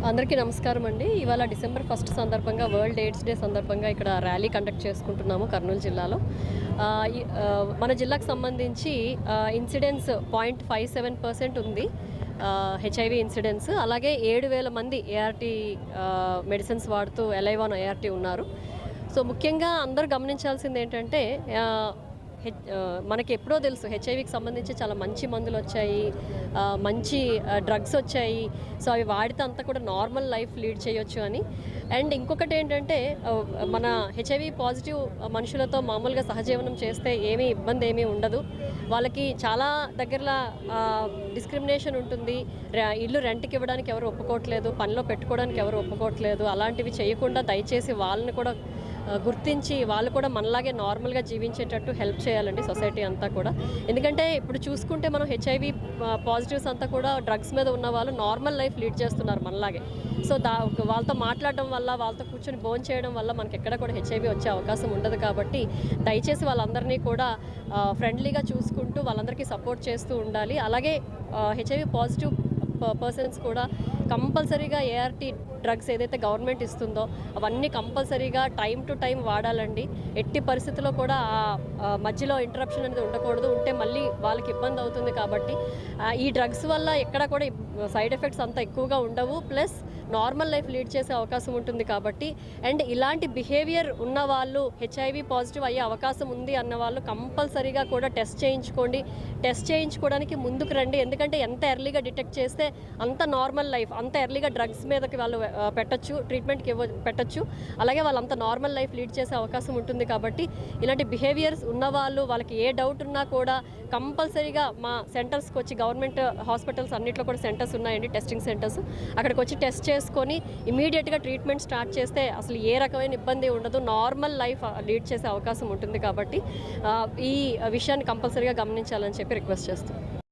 అందరికీ నమస్కారం అండి. ఇవాళ డిసెంబర్ 1 సందర్భంగా వరల్డ్ ఎయిడ్స్ డే సందర్భంగా ఇక్కడ ర్యాలీ కండక్ట్ చేసుకుంటున్నాము కర్నూలు జిల్లాలో. మన జిల్లాకు సంబంధించి ఇన్సిడెన్స్ 0.57% ఉంది. HIV incidence. అలాగే 7,000 మంది ఏఆర్టీ మెడిసిన్స్ వాడుతూ ఎలైవాన్ ఏఆర్టీ ఉన్నారు. సో ముఖ్యంగా అందరూ గమనించాల్సింది ఏంటంటే మనకి ఎప్పుడో తెలుసు హెచ్ఐవికి సంబంధించి చాలా మంచి మందులు వచ్చాయి, మంచి డ్రగ్స్ వచ్చాయి. సో అవి వాడితే అంతా కూడా నార్మల్ లైఫ్ లీడ్ చేయొచ్చు అని. అండ్ ఇంకొకటి ఏంటంటే మన హెచ్ఐవి పాజిటివ్ మనుషులతో మామూలుగా సహజీవనం చేస్తే ఏమీ ఇబ్బంది ఏమీ ఉండదు. వాళ్ళకి చాలా దగ్గరలో డిస్క్రిమినేషన్ ఉంటుంది. ఇల్లు రెంట్కి ఇవ్వడానికి ఎవరు ఒప్పుకోవట్లేదు, పనిలో పెట్టుకోవడానికి ఎవరు ఒప్పుకోవట్లేదు. అలాంటివి చేయకుండా దయచేసి వాళ్ళని కూడా గుర్తించి వాళ్ళు కూడా మనలాగే నార్మల్గా జీవించేటట్టు హెల్ప్ చేయాలండి సొసైటీ అంతా కూడా. ఎందుకంటే ఇప్పుడు చూసుకుంటే మనం హెచ్ఐవి పాజిటివ్స్ అంతా కూడా డ్రగ్స్ మీద ఉన్న వాళ్ళు నార్మల్ లైఫ్ లీడ్ చేస్తున్నారు మనలాగే. సో వాళ్ళతో మాట్లాడడం వల్ల, వాళ్ళతో కూర్చొని భోజనం చేయడం వల్ల మనకి ఎక్కడ కూడా హెచ్ఐవి వచ్చే అవకాశం ఉండదు. కాబట్టి దయచేసి వాళ్ళందరినీ కూడా ఫ్రెండ్లీగా చూసుకుంటూ వాళ్ళందరికీ సపోర్ట్ చేస్తూ ఉండాలి. అలాగే హెచ్ఐవి పాజిటివ్ పర్సన్స్ కూడా కంపల్సరీగా ఏఆర్టీ డ్రగ్స్ ఏదైతే గవర్నమెంట్ ఇస్తుందో అవన్నీ కంపల్సరీగా టైం టు టైం వాడాలండి. ఎట్టి పరిస్థితుల్లో కూడా మధ్యలో ఇంటరప్షన్ అనేది ఉండకూడదు. ఉంటే మళ్ళీ వాళ్ళకి ఇబ్బంది అవుతుంది. కాబట్టి ఈ డ్రగ్స్ వల్ల ఎక్కడ కూడా సైడ్ ఎఫెక్ట్స్ అంత ఎక్కువగా ఉండవు. ప్లస్ నార్మల్ లైఫ్ లీడ్ చేసే అవకాశం ఉంటుంది. కాబట్టి అండ్ ఇలాంటి బిహేవియర్ ఉన్న వాళ్ళు హెచ్ఐవి పాజిటివ్ అయ్యే అవకాశం ఉంది అన్న వాళ్ళు కంపల్సరీగా కూడా టెస్ట్ చేయించుకోండి. టెస్ట్ చేయించుకోవడానికి ముందుకు రండి. ఎందుకంటే ఎంత ఎర్లీగా డిటెక్ట్ చేస్తే అంత నార్మల్ లైఫ్, అంత ఎర్లీగా డ్రగ్స్ మీదకి వాళ్ళు పెట్టచ్చు, ట్రీట్మెంట్కి పెట్టచ్చు. అలాగే వాళ్ళంత నార్మల్ లైఫ్ లీడ్ చేసే అవకాశం ఉంటుంది. కాబట్టి ఇలాంటి బిహేవియర్స్ ఉన్నవాళ్ళు, వాళ్ళకి ఏ డౌట్ ఉన్నా కూడా కంపల్సరీగా మా సెంటర్స్కి వచ్చి, గవర్నమెంట్ హాస్పిటల్స్ అన్నింటిలో కూడా సెంటర్స్ ఉన్నాయండి, టెస్టింగ్ సెంటర్స్. అక్కడికి వచ్చి టెస్ట్ చేసుకొని ఇమీడియట్గా ట్రీట్మెంట్ స్టార్ట్ చేస్తే అసలు ఏ రకమైన ఇబ్బంది ఉండదు, నార్మల్ లైఫ్ లీడ్ చేసే అవకాశం ఉంటుంది. కాబట్టి ఈ విషయాన్ని కంపల్సరీగా గమనించాలని చెప్పి రిక్వెస్ట్ చేస్తాం.